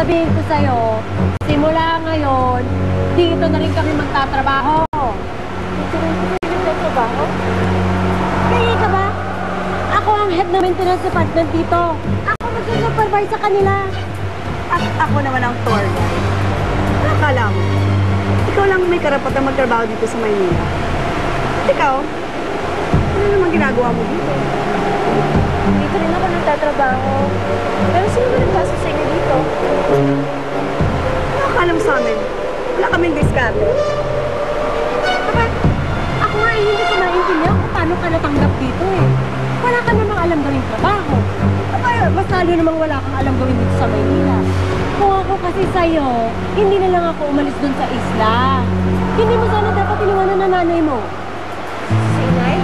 sabihin ko sa'yo, simula ngayon, dito na rin kami magtatrabaho. Dito rin kami magtatrabaho? Kaya ka ba? Ako ang head ng maintenance department dito. Ako mag-supervise sa kanila. At ako naman ang tour guide. Akala mo, ikaw lang may karapatang magtrabaho dito sa Maynila. At ikaw, ano naman ginagawa mo dito? Dito rin ako nagtatrabaho. Pero sino ba nagkaso sa inyo dito? Ano akala mo sa amin? Wala kaming diskarte. Bakit? Ako nga hindi ko naiintindihan kung paano ka natanggap dito eh. Wala ka namang alam gawing trabaho. Mas lalo namang wala kang alam gawin dito sa Maynila. Kung ako kasi sa'yo, hindi na lang ako umalis dun sa isla. Hindi mo sana dapat iniwanan na nanay mo. Si inay?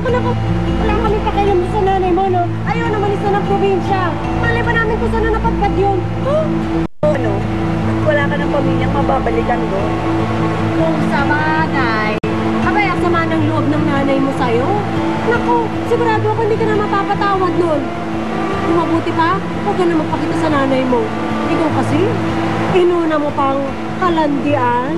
Naku. Wala kami pakialam sa nanay mo, no? Ayaw na malis na ng probinsya. Malay ba namin kung saan na napadpad yun? Huh? Ano? Wala ka ng pamilyang mababalikan doon? Kung sa bagay, abay, ang sama ng loob ng nanay mo sa'yo. Naku, sigurado ako hindi ka na mapapatawad nun. Kung mabuti pa, huwag ka na magpakita sa nanay mo. Ikaw kasi, inuna mo pang kalandian.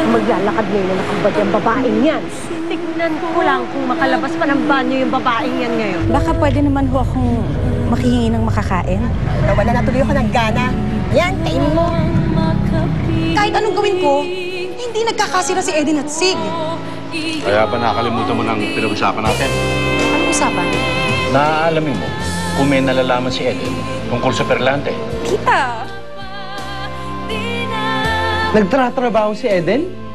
Maglalakad ngayon na nakabad yung babaeng yan. Tignan ko lang kung makalabas pa ng banyo yung babaeng yan ngayon. Baka pwede naman ho akong makihingi ng makakain. Nawala na tuloy ako ng gana. Ayan, kainin mo. Kahit anong gawin ko, hindi nagkakasira si Eden at Sig. Kaya ba nakakalimutan mo ng pinag-usapan natin? Anong usapan? Naaalamin mo kung may nalalaman si Eden tungkol sa Perlante. Kita! Nagtratrabaho si Eden?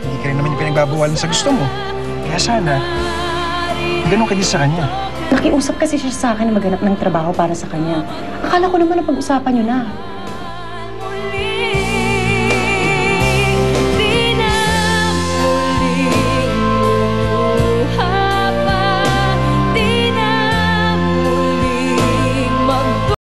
Hindi ka rin naman yung pinagbabawalan sa gusto mo. Kaya sana, ganun ka din sa kanya. Nakiusap kasi siya sa akin na maghanap ng trabaho para sa kanya. Akala ko naman na pag-usapan niyo na.